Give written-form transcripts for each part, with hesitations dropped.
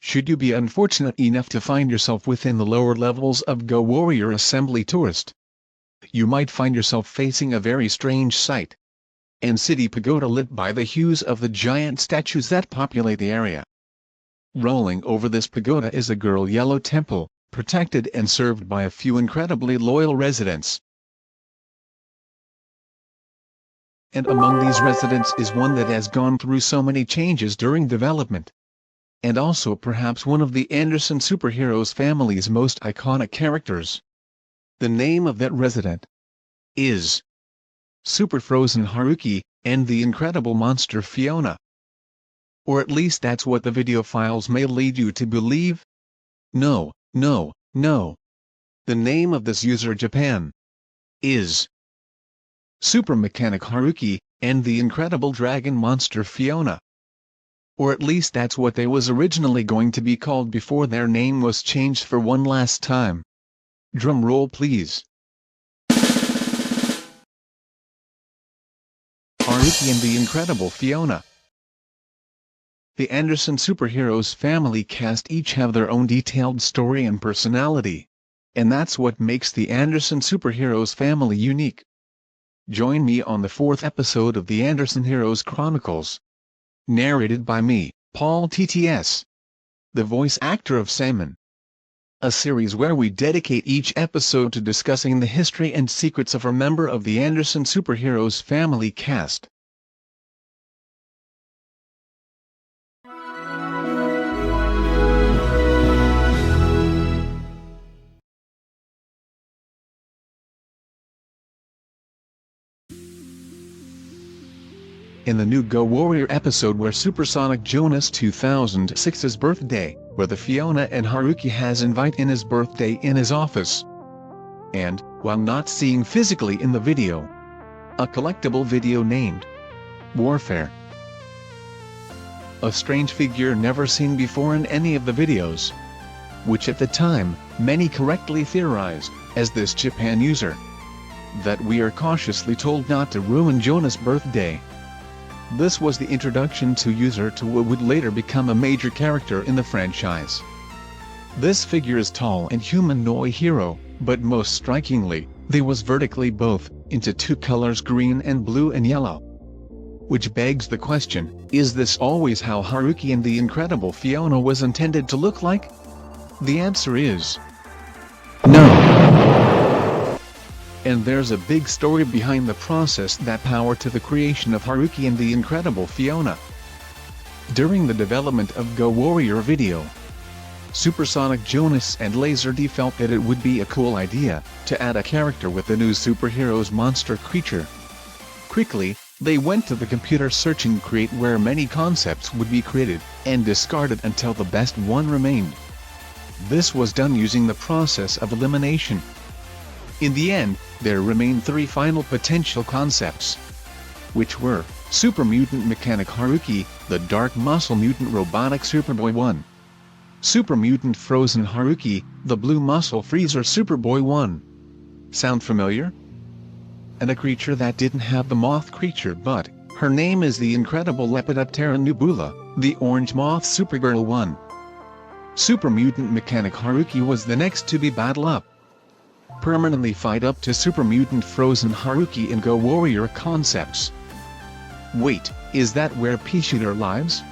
Should you be unfortunate enough to find yourself within the lower levels of Go Warrior Assembly Tourist, you might find yourself facing a very strange sight. An city pagoda lit by the hues of the giant statues that populate the area. Rolling over this pagoda is a girl yellow temple, protected and served by a few incredibly loyal residents. And among these residents is one that has gone through so many changes during development. And also perhaps one of the Anderson superheroes family's most iconic characters. The name of that resident is Super Frozen Haruki, and the incredible monster Fiona. Or at least that's what the video files may lead you to believe. No. The name of this user Japan is Super Mechanic Haruki, and the incredible dragon monster Fiona. Or at least that's what they was originally going to be called before their name was changed for one last time. Drum roll please. Haruki and the incredible Fiona. The Anderson superheroes family cast each have their own detailed story and personality. And that's what makes the Anderson superheroes family unique. Join me on the 4th episode of the Anderson Heroes Chronicles. Narrated by me, Paul TTS, the voice actor of Simon. A series where we dedicate each episode to discussing the history and secrets of a member of the Anderson superheroes family cast. In the new Go Warrior episode where Supersonic Jonas 2006's birthday, where the Fiona and Haruki has invite in his birthday in his office. And, while not seeing physically in the video, a collectible video named Warfare. A strange figure never seen before in any of the videos. Which at the time, many correctly theorized, as this Japan user. That we are cautiously told not to ruin Jonas' birthday. This was the introduction to user to what would later become a major character in the franchise. This figure is tall and humanoid hero, but most strikingly, they was vertically both, into two colors green and blue and yellow. Which begs the question, is this always how Haruki and the incredible Fiona was intended to look like? The answer is no. And there's a big story behind the process that powered to the creation of Haruki and the incredible Fiona. During the development of Go Warrior video, Supersonic Jonas and Laser D felt that it would be a cool idea to add a character with the new superhero's monster creature. Quickly, they went to the computer searching crate where many concepts would be created and discarded until the best one remained. This was done using the process of elimination. In the end, there remained 3 final potential concepts, which were Super Mutant Mechanic Haruki, the Dark Muscle Mutant Robotic Superboy 1, Super Mutant Frozen Haruki, the Blue Muscle Freezer Superboy 1. Sound familiar? And a creature that didn't have the moth creature, but her name is the incredible Lepidoptera Nebula, the Orange Moth Supergirl 1. Super Mutant Mechanic Haruki was the next to be battle up. Permanently fight up to Super Mutant Frozen Haruki in Go Warrior concepts. Wait, is that where P-Shooter lives?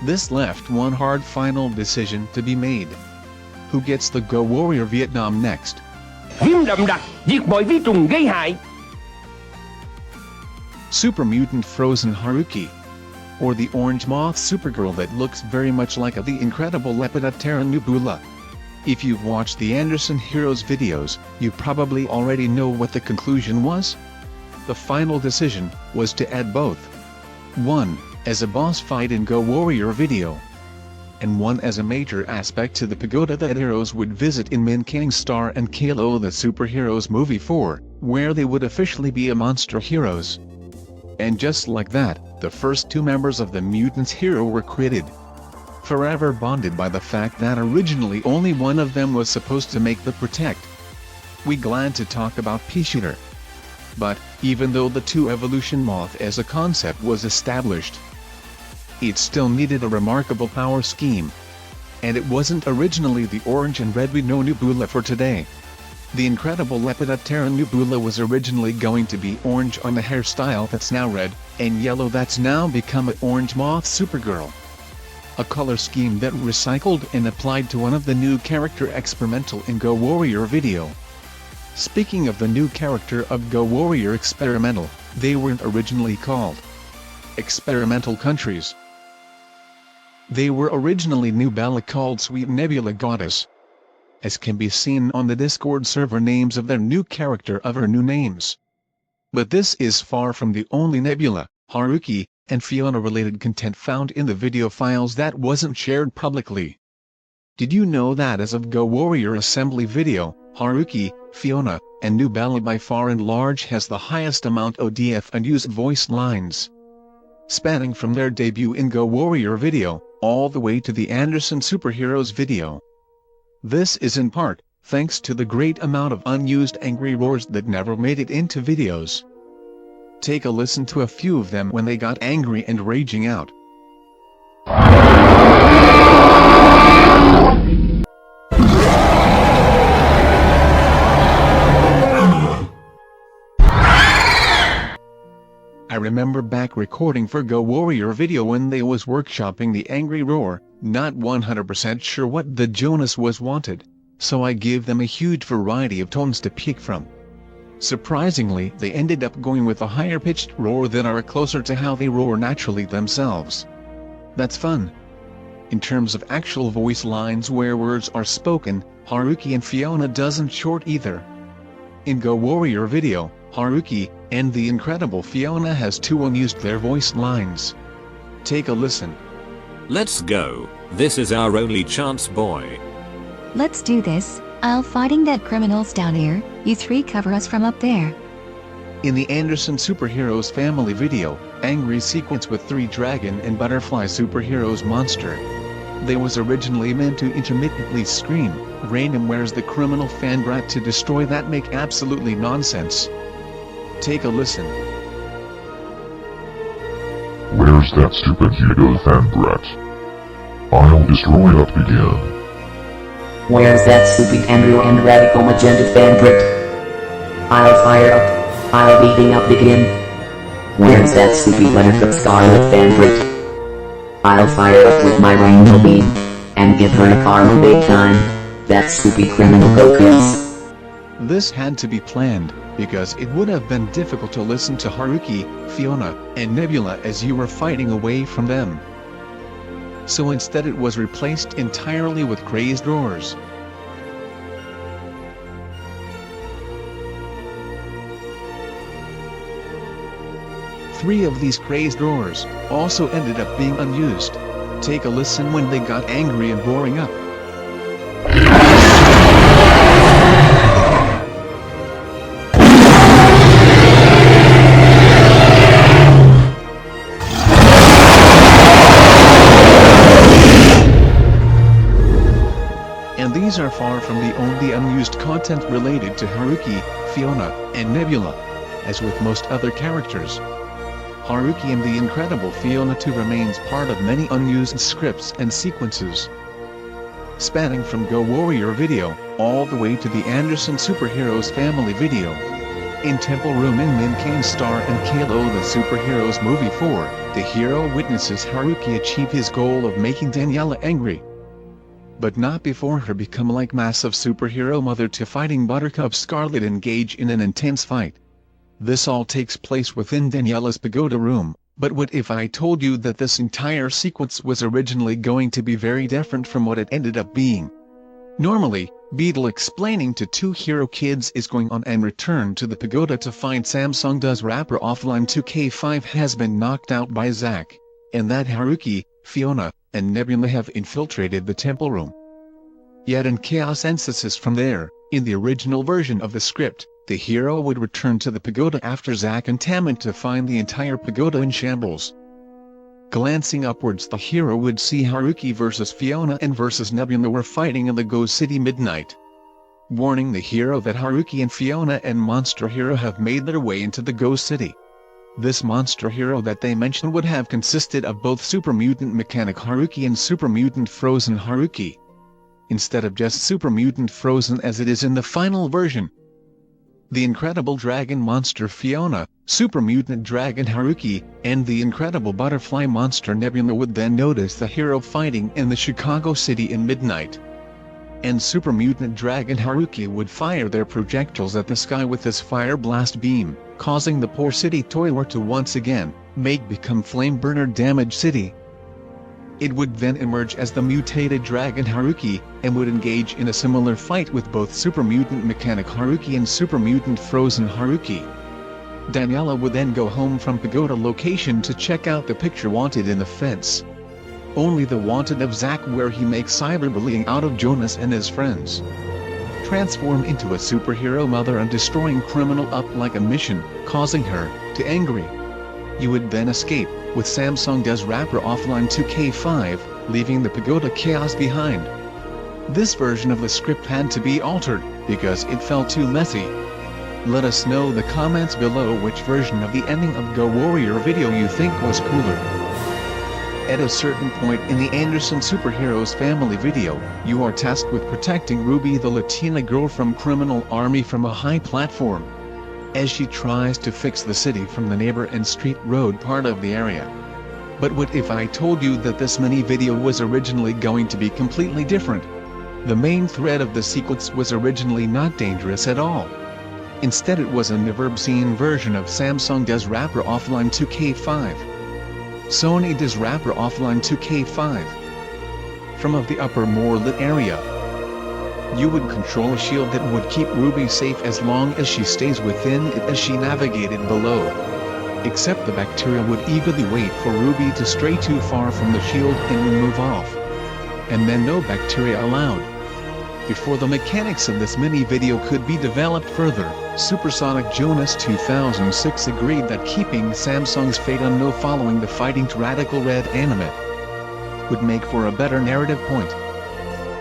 This left one hard final decision to be made. Who gets the Go Warrior Vietnam next? Viêm đậm đặc, diệt mọi vi trùng gây hại. Super Mutant Frozen Haruki, or the Orange Moth Supergirl that looks very much like the incredible Lepidoptera Nebula. If you've watched the Anderson Heroes videos, you probably already know what the conclusion was. The final decision was to add both. One, as a boss fight in Go Warrior video, and one as a major aspect to the pagoda that heroes would visit in Min King Star and Kalo the Superheroes Movie 4, where they would officially be a monster heroes. And just like that, the first 2 members of the Mutants hero were created. Forever bonded by the fact that originally only one of them was supposed to make the protect. We glad to talk about P-Shooter. But, even though the 2 evolution moth as a concept was established, it still needed a remarkable power scheme, And it wasn't originally the orange and red we know Nebula for today. The incredible Lepidoptera Nebula was originally going to be orange on the hairstyle that's now red, and yellow that's now become an orange moth Supergirl. A color scheme that recycled and applied to one of the new character experimental in Go Warrior video. Speaking of the new character of Go Warrior experimental, they weren't originally called experimental countries. They were originally Nebula called Sweet Nebula Goddess. As can be seen on the Discord server names of their new character of her new names. But this is far from the only Nebula, Haruki, and Fiona related content found in the video files that wasn't shared publicly. Did you know that as of Go Warrior Assembly video, Haruki, Fiona, and Nebula by far and large has the highest amount ODF unused voice lines? Spanning from their debut in Go Warrior video, all the way to the Anderson Superheroes video. This is in part, thanks to the great amount of unused angry roars that never made it into videos. Take a listen to a few of them when they got angry and raging out. I remember back recording for Go Warrior video when they was workshopping the angry roar, not 100% sure what the Jonas was wanted, so I gave them a huge variety of tones to pick from. Surprisingly, they ended up going with a higher pitched roar that are closer to how they roar naturally themselves. That's fun. In terms of actual voice lines where words are spoken, Haruki and Fiona doesn't short either. In Go Warrior video, Haruki, and the incredible Fiona has two unused their voice lines. Take a listen. Let's go, this is our only chance, boy. Let's do this, I'll fighting that criminals down here, you three cover us from up there. In the Anderson Superheroes family video, angry sequence with 3 dragon and butterfly superheroes monster. They was originally meant to intermittently scream, random where's the criminal fan brat to destroy that make absolutely nonsense. Take a listen. Where's that stupid Hugo fan brat? I'll destroy up again. Where's that stupid Andrew and radical magenta fan brat? I'll fire up. I'll beating up again. Where's that stupid Buttercup Scarlet fan brat? I'll fire up with my rainbow beam, and give her a karma big time. That stupid criminal Gokus. This had to be planned, because it would have been difficult to listen to Haruki, Fiona, and Nebula as you were fighting away from them. So instead it was replaced entirely with crazed roars. Three of these crazed roars also ended up being unused. Take a listen when they got angry and roaring up. And these are far from the only unused content related to Haruki, Fiona, and Nebula. As with most other characters, Haruki and the incredible Fiona too remains part of many unused scripts and sequences. Spanning from Go Warrior video, all the way to the Anderson Superheroes family video. In Temple Room in Minkane Star and Kalo the Superheroes movie 4, the hero witnesses Haruki achieve his goal of making Daniela angry. But not before her become like massive superhero mother to fighting Buttercup Scarlet engage in an intense fight. This all takes place within Daniela's pagoda room, but what if I told you that this entire sequence was originally going to be very different from what it ended up being? Normally, Beetle explaining to 2 hero kids is going on and return to the pagoda to find Samsung does rapper offline 2K5 has been knocked out by Zack, and that Haruki, Fiona, and Nebula have infiltrated the temple room. Yet in chaos emphasis from there, in the original version of the script, the hero would return to the pagoda after Zack and Tamant to find the entire pagoda in shambles. Glancing upwards, the hero would see Haruki versus Fiona and versus Nebula were fighting in the Ghost City midnight. Warning the hero that Haruki and Fiona and Monster Hero have made their way into the Ghost City. This monster hero that they mentioned would have consisted of both Super Mutant Mechanic Haruki and Super Mutant Frozen Haruki, instead of just Super Mutant Frozen as it is in the final version. The Incredible Dragon Monster Fiona, Super Mutant Dragon Haruki, and the Incredible Butterfly Monster Nebula would then notice the hero fighting in the Chicago City in midnight. And Super Mutant Dragon Haruki would fire their projectiles at the sky with his fire blast beam, causing the poor city toiler to once again become Flame Burner Damage City. It would then emerge as the mutated Dragon Haruki, and would engage in a similar fight with both Super Mutant Mechanic Haruki and Super Mutant Frozen Haruki. Daniela would then go home from Pagoda location to check out the picture wanted in the fence. Only the wanted of Zack, where he makes cyberbullying out of Jonas and his friends. Transform into a superhero mother and destroying criminal up like a mission, causing her to angry. You would then escape, with Samsung Does Rapper offline 2K5, leaving the Pagoda chaos behind. This version of the script had to be altered, because it felt too messy. Let us know in the comments below which version of the ending of Go Warrior video you think was cooler. At a certain point in the Anderson Superheroes Family video, you are tasked with protecting Ruby, the Latina girl from Criminal Army, from a high platform, as she tries to fix the city from the neighbor and street road part of the area. But what if I told you that this mini video was originally going to be completely different? The main thread of the sequence was originally not dangerous at all. Instead, it was a never seen version of Samsung Does Rapper offline 2K5. Sony Does Rapper offline 2K5. From of the upper more lit area, you would control a shield that would keep Ruby safe as long as she stays within it as she navigated below. Except the bacteria would eagerly wait for Ruby to stray too far from the shield and would move off. And then no bacteria allowed. Before the mechanics of this mini video could be developed further, Supersonic Jonas 2006 agreed that keeping Samsung's fate unknown following the Fighting to Radical Red anime would make for a better narrative point.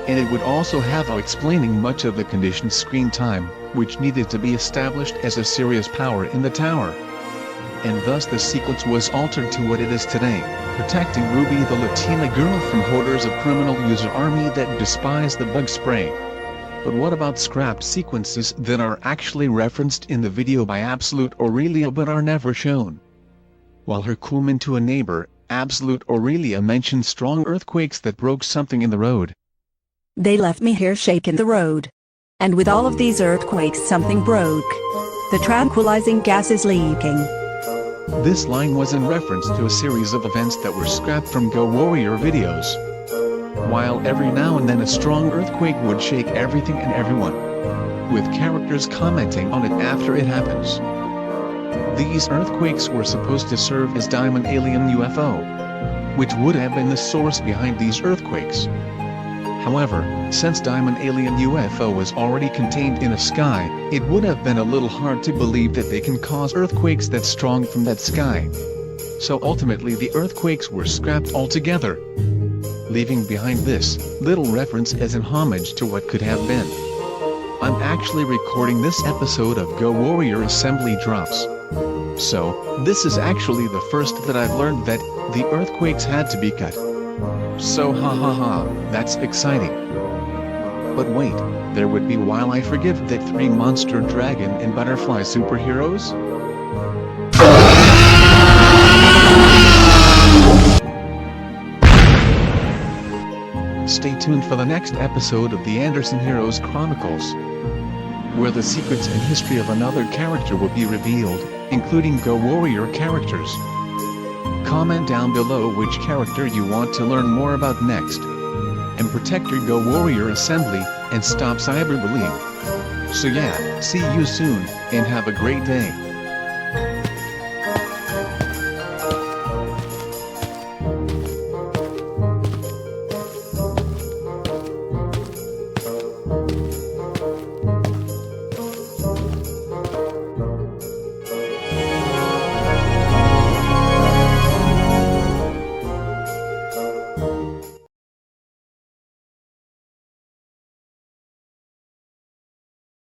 And it would also have explaining much of the conditioned screen time, which needed to be established as a serious power in the tower. And thus the sequence was altered to what it is today, protecting Ruby, the Latina girl, from hordes of criminal user army that despise the bug spray. But what about scrapped sequences that are actually referenced in the video by Absolute Aurelia but are never shown? While her coolman into a neighbor, Absolute Aurelia mentioned strong earthquakes that broke something in the road. They left me here shaking the road. And with all of these earthquakes, something broke. The tranquilizing gas is leaking. This line was in reference to a series of events that were scrapped from Go Warrior videos. While every now and then a strong earthquake would shake everything and everyone, with characters commenting on it after it happens. These earthquakes were supposed to serve as Diamond Alien UFO, which would have been the source behind these earthquakes. However, since Diamond Alien UFO was already contained in a sky, it would have been a little hard to believe that they can cause earthquakes that strong from that sky. So ultimately the earthquakes were scrapped altogether, leaving behind this little reference as an homage to what could have been. I'm actually recording this episode of Go Warrior Assembly Drops. So, this is actually the first that I've learned that the earthquakes had to be cut. So that's exciting. But wait, there would be while I forgive that 3 monster dragon and butterfly superheroes? Stay tuned for the next episode of the Anderson Heroes Chronicles, where the secrets and history of another character will be revealed, including Go Warrior characters. Comment down below which character you want to learn more about next. And protect your Go Warrior assembly, and stop cyberbullying. So yeah, see you soon, and have a great day.